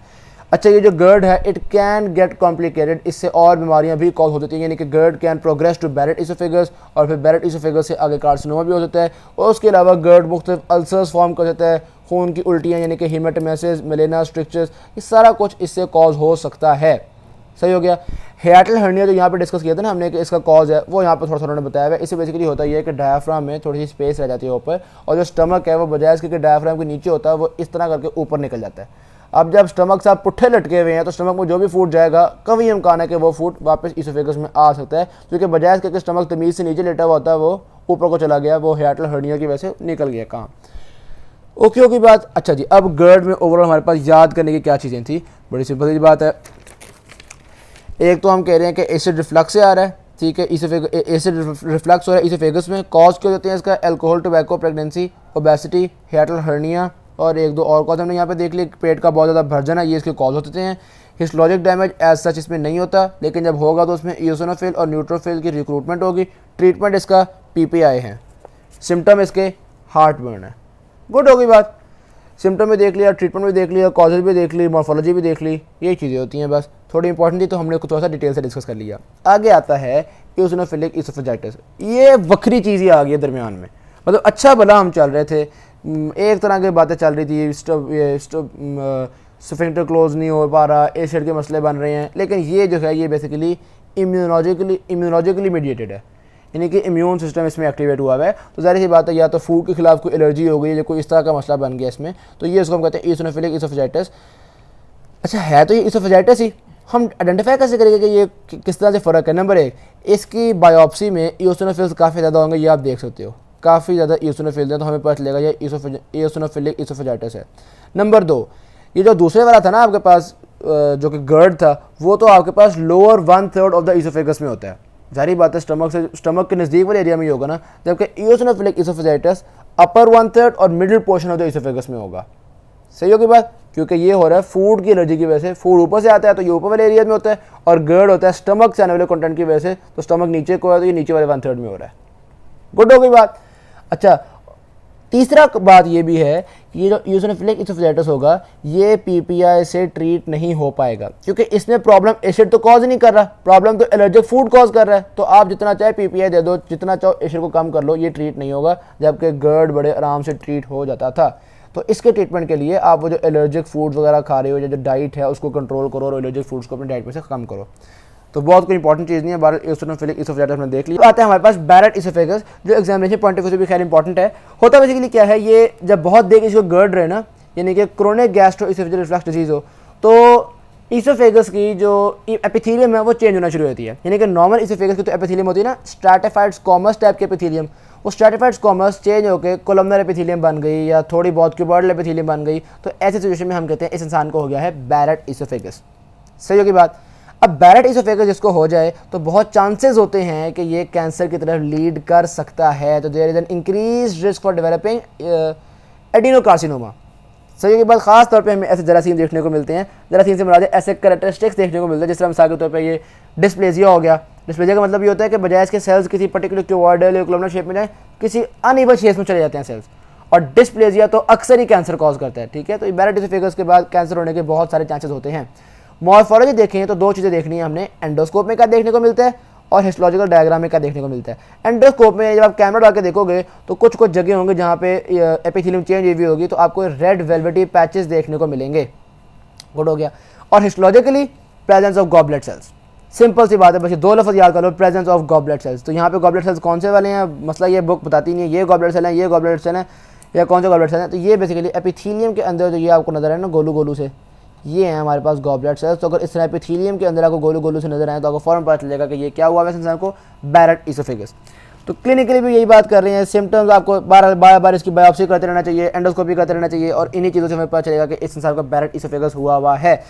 अच्छा, ये जो गर्ड है इट कैन गेट कॉम्प्लिकेटेड, इससे और बीमारियां भी कॉज हो जाती हैं, यानी कि GERD can progress to Barrett esophagus और फिर बैरेट इसोफेगस से आगे कार्सिनोमा भी हो जाता है। और उसके अलावा गर्ड मुख्तलिफ अल्सर्स फॉर्म कर देता है, खून की उल्टियाँ यानी कि हेमाटोमेसिस, मेलेना, स्ट्रिक्चर्स, ये सारा कुछ इससे कॉज हो सकता है। सही हो गया। हियाटल हर्निया जो यहाँ पे डिस्कस किया था ना हमने कि इसका कॉज है, वो यहाँ पर थोड़ा सा उन्होंने बताया है। इससे बेसिकली होता है कि डायफ्राम में थोड़ी सी स्पेस रह जाती है ऊपर, और जो स्टमक है वो बजाय इसके डायफ्राम के नीचे होता है वो इस तरह करके ऊपर निकल जाता है। अब जब स्टमक से आप पुट्ठे लटके हुए हैं तो स्टमक में जो भी फूड जाएगा कभी इम्कान है कि वो फूड वापस इसोफेगस में आ सकता है, क्योंकि बजाय इसके स्टमक तमीज़ से नीचे लेटा हुआ होता है वो ऊपर को चला गया, वो हियाटल हर्निया की वजह से निकल गया कहाँ। ओके की बात। अच्छा जी, अब गर्ड में ओवरऑल हमारे पास याद करने की क्या चीज़ें थी, बड़ी सिंपल सी बात है। एक तो हम कह रहे हैं कि एसिड रिफ्लक्स से आ रहा है, ठीक है, एसिड रिफ्लक्स हो रहा है इसोफेगस में। कॉज क्या होते हैं इसका? Alcohol, tobacco, pregnancy, obesity, hiatal hernia, और एक दो और कॉज हमने यहाँ पे देख लिया। पेट का बहुत ज़्यादा भर जाना, ये इसके कॉज होते हैं। हिस्टोलॉजिक डैमेज एज सच इसमें नहीं होता, लेकिन जब होगा तो उसमें इयोसिनोफिल और न्यूट्रोफिल की रिक्रूटमेंट होगी। ट्रीटमेंट इसका PPI है। सिम्टम इसके हार्ट बर्न है। गुड होगी बात। सिम्टम भी देख लिया, ट्रीटमेंट भी देख लिया, कॉजेज भी देख ली, मॉर्फोलॉजी भी देख ली, यही चीज़ें होती हैं बस। थोड़ी इंपॉर्टेंट थी तो हमने थोड़ा सा डिटेल से डिस्कस कर लिया। आगे आता है इयोसिनोफिलिक इसोफेजाइटिस। ये वक्री चीज़ ही आ गई है दरमियान में, मतलब अच्छा भला हम चल रहे थे, एक तरह की बातें चल रही थी, स्फिंक्टर क्लोज नहीं हो पा रहा, एसिड के मसले बन रहे हैं, लेकिन ये जो है ये बेसिकली इम्यूनोलॉजिकली मीडिएटेड है, यानी कि इम्यून सिस्टम इसमें एक्टिवेट हुआ है। तो ज़ाहिर सी बात है या तो फूड के खिलाफ कोई एलर्जी हो गई या कोई इस तरह का मसला बन गया इसमें, तो ये उसको हम कहते हैं इयोसिनोफिलिक इसोफेजाइटिस। अच्छा, है तो ये इसोफेजाइटिस ही, हम आइडेंटिफाई कैसे करेंगे कि ये किस तरह से फ़र्क है? नंबर एक, इसकी बायोप्सी में इयोसिनोफिल्स काफ़ी ज़्यादा होंगे, ये आप देख सकते हो, काफ़ी ज़्यादा इयोसिनोफिल्स हैं, तो हमें पता चलेगा ये इयोसिनोफिलिक इसोफेजाइटिस है। नंबर दो, ये जो दूसरे वाला था ना आपके पास जो कि गर्ड था, वो तो आपके पास लोअर 1/3 ऑफ द इसोफेगस में होता है। जारी बात है स्टमक के नज़दीक वाले एरिया में ही होगा ना, जबकि इयोसिनोफिलिक इसोफेजाइटिस अपर 1/3 और middle portion of the oesophagus में होगा। सही होगी बात, क्योंकि ये हो रहा है फूड की एलर्जी की वजह से। फूड ऊपर से आता है तो ये ऊपर वाले एरिया में होता है, और गर्ड होता है स्टमक से आने वाले कंटेंट की वजह से, तो स्टमक नीचे को है तो ये नीचे वाले 1/3 में हो रहा है। गुड हो गई बात। अच्छा, तीसरा बात ये भी है कि ये जो इयोसिनोफिलिक इसोफेजाइटिस होगा ये PPI से ट्रीट नहीं हो पाएगा, क्योंकि इसमें प्रॉब्लम एसिड तो कॉज ही नहीं कर रहा, प्रॉब्लम तो एलर्जिक फूड कॉज कर रहा है। तो आप जितना चाहे PPI दे दो, जितना चाहो एसिड को कम कर लो, ये ट्रीट नहीं होगा, जबकि गर्ड बड़े आराम से ट्रीट हो जाता था। तो इसके ट्रीटमेंट के लिए आप वो जो एलर्जिक फूड वगैरह खा रहे हो, जो डाइट है उसको कंट्रोल करो और एलर्जिक फूड्स को अपनी डाइट में से कम करो। तो बहुत कोई इंपॉर्टेंट चीज़ नहीं है। बारह इयोसिनोफिलिक इसोफेजाइटिस हमने देख लिया। आते हैं हमारे पास बैरेट इसोफेगस, जो एग्जामिनेशन पॉइंट ऑफ व्यू से भी खैर इंपॉर्टेंट है। होता बेसिकली क्या है, ये जब बहुत देर इसको गर्ड रहे ना, यानी कि chronic gastro oesophageal reflux disease हो, तो इसोफेगस की जो एपिथेलियम है वो चेंज होना शुरू होती है। यानी कि नॉर्मल इसोफेगस की तो एपिथेलियम होती है ना, स्ट्रैटिफाइड स्क्वामस टाइप के एपिथेलियम, वो स्ट्रैटिफाइड स्क्वामस चेंज होकर कोलमनर एपिथेलियम बन गई या थोड़ी बहुत क्यूबॉइडल एपिथेलियम बन गई। तो ऐसी सिचुएशन में हम कहते हैं इस इंसान को हो गया है बैरेट इसोफेगस। सही होगी बात। अब बैरेट इसोफेगस जिसको हो जाए तो बहुत चांसेस होते हैं कि ये कैंसर की तरफ लीड कर सकता है। तो there is an increase risk for developing adenocarcinoma. सही की बात। खास तौर पे हमें ऐसे जरासीम देखने को मिलते हैं, जरासीम से मुराद ऐसे कैरेक्टरिस्टिक्स देखने को मिलते हैं, जिस तरह मिसाल के तौर पे ये डिस्प्लेजिया हो गया। डिस्प्लेजिया का मतलब ये होता है कि बजाय इसके सेल्स किसी पर्टिकुलर क्यूबॉइडल या कोलमनर शेप में जाए, किसी अनइवन शेप में चले जाते हैं सेल्स, और डिस्प्लेजिया तो अक्सर ही कैंसर कॉज करता है। ठीक है, तो बैरेट इसोफेगस के बाद कैंसर होने के बहुत सारे चांसेस होते हैं। मॉर्फोलॉजी देखें तो दो चीज़ें देखनी है हमने, एंडोस्कोप में क्या देखने को मिलता है और हिस्टोलॉजिकल डायग्राम में क्या देखने को मिलता है। एंडोस्कोप में जब आप कैमरा लगा के देखोगे तो कुछ कुछ जगह होंगे जहाँ पे एपिथेलियम चेंज हुई होगी, तो आपको रेड वेलवेटी पैचेस देखने को मिलेंगे। गुड हो गया। और histologically presence of goblet cells, simple सी बात है, बस ये दो लफ्ज़ याद कर लो, प्रेजेंस ऑफ गॉबलेट सेल्स। तो यहाँ पे गॉबलेट सेल्स कौन से वाले हैं, मसला ये बुक बताती नहीं है, ये गॉबलेट सेल हैं, ये गॉबलेट सेल हैं, या कौन से गॉबलेट सेल हैं। तो ये बेसिकली एपिथेलियम के अंदर जो ये आपको नजर है ना गोलू गोलू से, ये हैं हमारे पास गॉबलेट सेल्स। तो अगर इस तरह एपिथेलियम के अंदर आपको गोलू गोलू से नजर आए तो आपको फौरन पता चलेगा कि ये क्या हुआ है इंसान को, बैरेट इसोफेगस। तो क्लिनिकली भी यही बात कर रहे हैं, सिम्टम्स आपको बार बार इसकी बायोप्सी करते रहना चाहिए, एंडोस्कोपी करते रहना चाहिए, और इन्हीं चीज़ों से हमें पता चलेगा कि इस इंसान को बैरेट इसोफेगस हुआ है।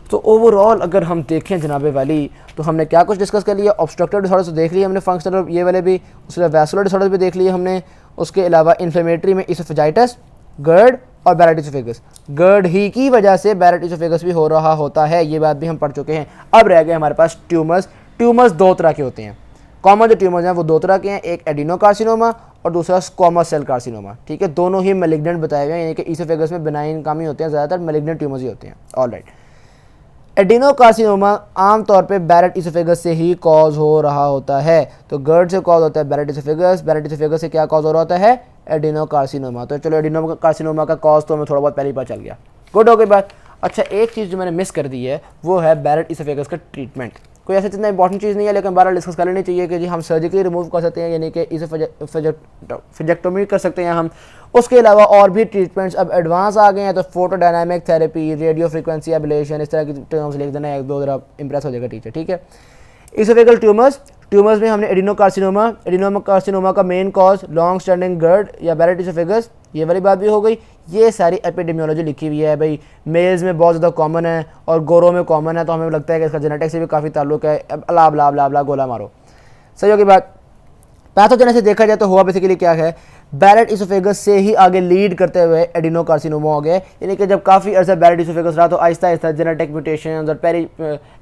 तो ओवरऑल अगर हम देखें जनाबे वाली, तो हमने क्या कुछ डिस्कस कर लिया। ऑब्स्ट्रक्टिव डिसऑर्डर्स देख लिए हमने, फंक्शनल ये वाले भी, उसके अलावा वैस्कुलर डिसऑर्डर्स भी देख लिए हमने, उसके अलावा इन्फ्लेमेटरी में इसोफेजाइटिस, गर्ड और बैरेट इसोफेगस। गर्ड ही की वजह से बैरेट इसोफेगस भी हो रहा होता है, ये बात भी हम पढ़ चुके हैं। अब रह गए हमारे पास ट्यूमर्स। ट्यूमर्स दो तरह के होते हैं, कॉमन जो ट्यूमर्स हैं वो दो तरह के हैं, एक एडिनोकार्सिनोमा और दूसरा स्क्वामस सेल कार्सिनोमा। ठीक है, दोनों ही मैलिग्नेंट बताए हुए हैं, यानी कि इसोफेगस में बिनाइन कम ही होते हैं, ज़्यादातर मैलिग्नेंट ट्यूमर्स ही होते हैं। ऑलराइट, एडिनोकार्सिनोमा आमतौर पे बैरेट इसोफेगस से ही कॉज हो रहा होता है। तो गर्ड से कॉज होता है बैरेट इसोफेगस से क्या कॉज हो रहा होता है? एडिनोकार्सिनोमा। तो चलो एडिनोकार्सिनोमा का कॉज तो हमें थोड़ा बहुत पहले ही पता चल गया। गुड हो गई बात। अच्छा, एक चीज़ जो मैंने मिस कर दी है वो है बैरेट इसोफेगस का ट्रीटमेंट। कोई ऐसा इतना इंपॉर्टेंट चीज़ नहीं है, लेकिन बारह डिस्कस कर लेनी चाहिए कि जी हम सर्जिकली रिमूव कर सकते हैं, यानी कि इसोफेजेक्टोमी कर सकते हैं हम। उसके अलावा और भी ट्रीटमेंट्स अब एडवांस आ गए हैं, तो photodynamic therapy, radio frequency ablation, इस तरह की टर्म्स लिख देना, एक दो जरा इंप्रेस हो जाएगा टीचर, ठीक है। इसोफेगल ट्यूमर्स में हमने एडिनोकार्सिनोमा का मेन कॉज लॉन्ग स्टैंडिंग गर्ड या बैरेट इसोफेगस, ये वाली बात भी हो गई। ये सारी एपिडेमियोलॉजी लिखी हुई है भाई, मेल्स में बहुत ज़्यादा कॉमन है और गोरों में कॉमन है, तो हमें लगता है कि इसका जेनेटिक्स से भी काफ़ी ताल्लुक है। अब अला बला बला बला गोला मारो, सही होगी बात। पैथोजेनेसिस देखा जाए तो हुआ बेसिकली क्या है, बैरेट इसोफेगस से ही आगे लीड करते हुए एडिनोकार्सिनोमा हो गया, यानी कि जब काफ़ी अर्सा बैरेट इसोफेगस रहा तो आहिस्ता आहिस्ता जेनेटिक म्यूटेशन और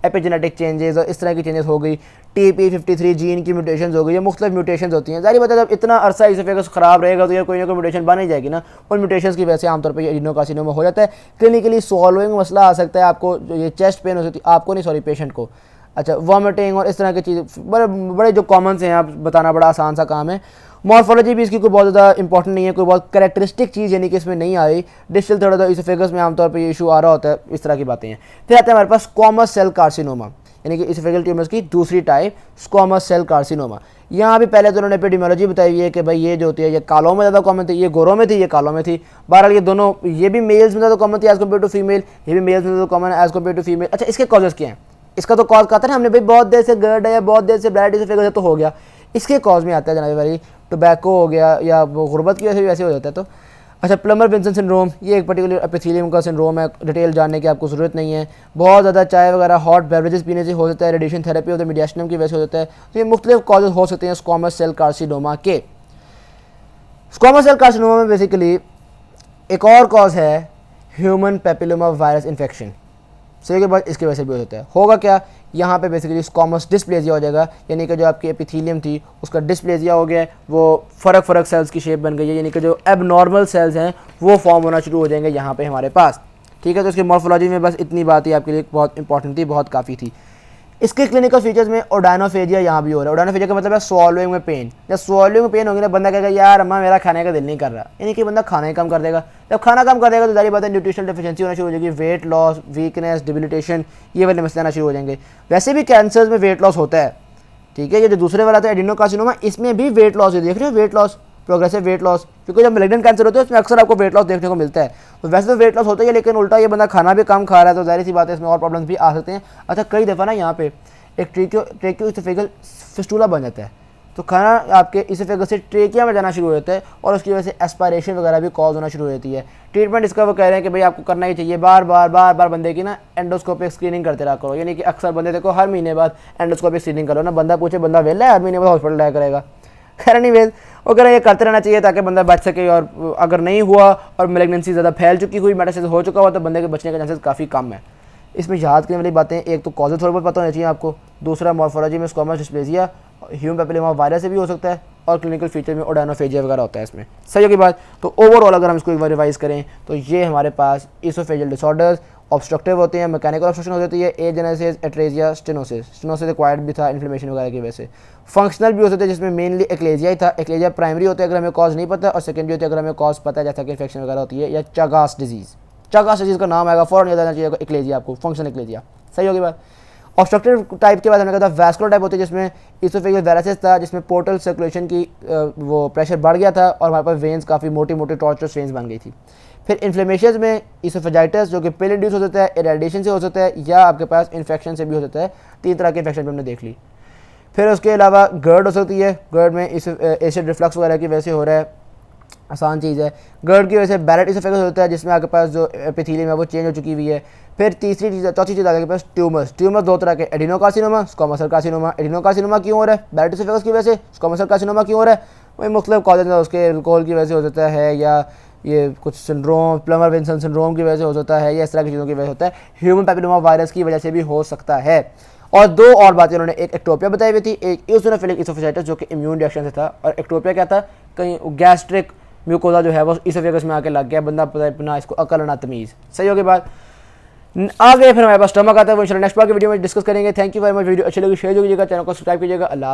एपिजेनेटिक चेंजेस और इस तरह की चेंजेस हो गई। TP53 जीन की म्यूटेशन हो गई, ये मुख्तलिफ म्यूटेशन होती हैं। जाहिर बात है जब इतना अर्सा इसोफेगस ख़राब रहेगा तो यार कोई ना कोई म्यूटेशन बन ही जाएगी ना, उन म्यूटेशन की वजह से आमतौर पर एडिनोकार्सिनोमा हो जाता है। क्लिनिकली सॉल्विंग मसला आ सकता है आपको, जो ये चेस्ट पेन हो सकती है आपको नहीं, सॉरी पेशेंट को। अच्छा, वॉमिटिंग और इस तरह की चीज़ें बड़े जो कॉमन से हैं, आप बताना बड़ा आसान सा काम है। मॉर्फोलॉजी भी इसकी कोई बहुत ज़्यादा इंपॉर्टेंट नहीं है, कोई बहुत कैरेक्टरिस्टिक चीज़ यानी कि इसमें नहीं आई। डिस्टल थोड़ा सा इसोफेगस में आमतौर पर ये इशू आ रहा होता है, इस तरह की बातें हैं। फिर आते हैं हमारे पास स्क्वामस सेल कार्सिनोमा, यानी कि इसोफेगल ट्यूमर्स की दूसरी टाइप स्क्वामस सेल कार्सिनोमा। यहाँ भी पहले तो उन्होंने एपिडेमियोलॉजी बताई हुई है कि भाई ये जो होती है ये कालों में ज़्यादा कॉमन थी, ये गोरों में थी, ये कालों में थी। बहरहाल ये दोनों, ये भी मेल्स में ज़्यादा कॉमन थी एज़ कम्पेयर टू फीमेल, ये भी मेल्स में ज़्यादा कॉमन है एज़ कम्पेयर टू फीमेल। अच्छा, इसके कॉजेज़ क्या हैं? इसका तो कॉज कहते हैं ना हमने भाई बहुत देर से गर्ड है या बहुत देर से बैरेट इसोफेगस है तो हो गया। इसके कॉज में आता है जनाब भाई टोबैको हो गया या वो गुर्बत की वजह से भी वैसे हो जाता है। तो अच्छा, प्लमर विंसन सिंड्रोम, ये एक पर्टिकुलर एपिथेलियम का सिंड्रोम है, डिटेल जानने की आपको ज़रूरत नहीं है। बहुत ज़्यादा चाय वगैरह हॉट बेवरेजेस पीने से हो जाता है, रेडिएशन थेरेपी होता है, मीडियाशनम की वजह से हो जाता है। तो ये मुख्तलिफ कॉजेज हो सकते हैं स्क्वामस सेल कार्सिनोमा के। स्क्वामस सेल कार्सिनोमा में बेसिकली एक और कॉज है ह्यूमन पेपिलोमा वायरस इन्फेक्शन, सही के बाद इसकी वजह से भी हो सकता है। होगा क्या, यहाँ पे बेसिकली स्क्वामस डिस्प्लेजिया हो जाएगा, यानी कि जो आपकी एपिथेलियम थी उसका डिस्प्लेजिया हो गया है, वो फ़र्क सेल्स की शेप बन गई है, यानी कि जो एबनॉर्मल सेल्स हैं वो फॉर्म होना शुरू हो जाएंगे यहाँ पे हमारे पास, ठीक है। तो इसकी मॉर्फोलॉजी में बस इतनी बात ही आपके लिए बहुत इंपॉर्टेंट थी, बहुत काफ़ी थी। इसके क्लिनिकल फीचर्स में ओडानोफेजिया यहाँ भी हो रहा है। ओडानोफेजिया का मतलब है स्वॉलोइंग में पेन। जब स्वॉलोइंग में पेन होगी ना, बंदा कहेगा यार अम्मा मेरा खाने का दिल नहीं कर रहा, यानी कि बंदा खाना ही कम कर देगा। जब खाना कम कर देगा तो सारी बात है न्यूट्रिशनल डेफिशिएंसी होना शुरू हो जाएगी, वेट लॉस, वीकनेस, डिबिलिटेशन, ये वाले मसले आना शुरू हो जाएंगे। वैसे भी कैंसर्स में वेट लॉस होता है, ठीक है। ये जो दूसरे वाला था एडिनोकार्सिनोमा, इसमें भी वेट लॉस है, देख रहे हो weight loss, progressive weight loss, क्योंकि जब मैलिग्नेंट कैंसर होता है उसमें अक्सर आपको वेट लॉस देखने को मिलता है। तो वैसे तो वेट लॉस होता ही है, लेकिन उल्टा ये बंदा खाना भी कम खा रहा है, तो जाहिर सी बात है इसमें और प्रॉब्लम्स भी आ सकते हैं। अच्छा, कई दफ़ा ना यहाँ पे एक ट्रेकियो इसोफेगल फिस्टूला बन जाता है, तो खाना आपके इसोफेगस से ट्रेकिया में जाना शुरू हो जाता है और उसकी वजह से एस्पायरेशन वगैरह भी कॉज होना शुरू हो जाती है। ट्रीटमेंट इसका वो कह रहे हैं कि भाई आपको करना ही चाहिए, बार बार बंदे की ना एंडोस्कोपिक स्क्रीनिंग करते रहा करो, यानी कि अक्सर बंदे देखो हर महीने बाद एंडोस्कोपिक स्क्रीनिंग करो ना। बंदा पूछे बंदा वेला है, हर महीने बाद हॉस्पिटल जाया करेगा। खैर नहीं वेल, वो कह रहे हैं ये करते रहना चाहिए ताकि बंदा बच सके, और अगर नहीं हुआ और मेलिग्नेंसी ज़्यादा फैल चुकी हुई, मेटास्टेसिस हो चुका हुआ, तो बंदे के बचने के चांसेस काफ़ी कम है। इसमें याद करने वाली बातें, एक तो कॉजेज थोड़ा बहुत पता होना चाहिए आपको, दूसरा मॉर्फोलॉजी में squamous dysplasia human papilloma virus से भी हो सकता है, और क्लिनिकल फीचर में ओडानोफेजिया वगैरह होता है इसमें, सही होगी बात। तो ओवरऑल अगर हम इसको एक बार रिवाइज करें तो ये हमारे पास इसोफेजियल डिसऑर्डर्स ऑब्स्ट्रक्टिव होते हैं, मैकेनिकल ऑब्स्ट्रक्शन हो जाती है, एजेनेसिस, एट्रेजिया, स्टेनोसिस एक्वायर्ड भी था इन्फ्लेमेशन वगैरह की वजह से। फंक्शनल भी हो सकते हैं जिसमें मेनली एक्लेजिया ही था। एक्लेजिया प्राइमरी होता है अगर हमें कॉज नहीं पता, और सेकेंडरी होती है अगर हमें कॉज पता है, जैसा कि इन्फेक्शन वगैरह होती है, या चागास डिजीज़। चागास डिजीज़ का नाम आएगा फ़ौरन याद आना चाहिए एक्लेजिया आपको, फंक्शनल एक्लेजिया, सही होगी बात। ऑब्स्ट्रक्टिव टाइप के बाद हमने कहा था वैस्कुलर टाइप होती है, जिसमें इसोफेजियल वायरसेस था, जिसमें पोर्टल सर्कुलेशन की वो प्रेशर बढ़ गया था और हमारे पास वेन्स काफ़ी मोटी मोटी टॉर्चरस वेन्स बन गई थी। फिर इन्फ्लेमेशन में इसोफेजाइटिस जो कि पिल इंड्यूस हो सकता है, इरेडिएशन से हो सकता है, या आपके पास इन्फेक्शन से भी हो सकता है। 3 तरह के इन्फेक्शन भी हमने देख ली। फिर उसके अलावा गर्ड हो सकती है, गर्ड में एसिड रिफ्लक्स वगैरह की वजह से हो रहा है, आसान चीज़ है। गर्ड की वजह से बैरेट इसोफेगस होता है, जिसमें आपके पास जो एपिथेलियम है वो चेंज हो चुकी हुई है। फिर चौथी चीज़ आपके पास ट्यूमर्स 2 तरह के, adenocarcinoma, squamous cell carcinoma. Adenocarcinoma क्यों हो रहा है? बैरेट इसोफेगस की वजह से। स्क्वामस सेल कार्सिनोमा क्यों हो रहा है? वही मुख्तलिफ कॉजेज है, उसके अल्कोहल की वजह से हो सकता है, या ये कुछ सिंड्रोम, प्लमर विंसन सिंड्रोम की वजह से हो सकता है, या इस तरह की चीज़ों की वजह से होता है। ह्यूमन पेपिलोमा वायरस की वजह से भी हो सकता है। और 2 और बातें उन्होंने, एक एक्टोपिया बताई हुई थी, एक इओसिनोफिलिक इसोफेजाइटिस जो कि इम्यून रिएक्शन से था, और एक्टोपिया क्या था, कहीं गैस्ट्रिक म्यूकोजा जो है वो इसोफेगस में आके लग गया, बंदा पता ना इसको अकल ना तमीज़, सही होगी बात। आगे फिर हमारे पास स्टमक आता है, वो इंशाल्लाह नेक्स्ट पार्ट की वीडियो में डिस्कस करेंगे। Thank you very much. Video अच्छी लगी शेयर कीजिएगा, चैनल को सब्सक्राइब कीजिएगा। अल्लाह।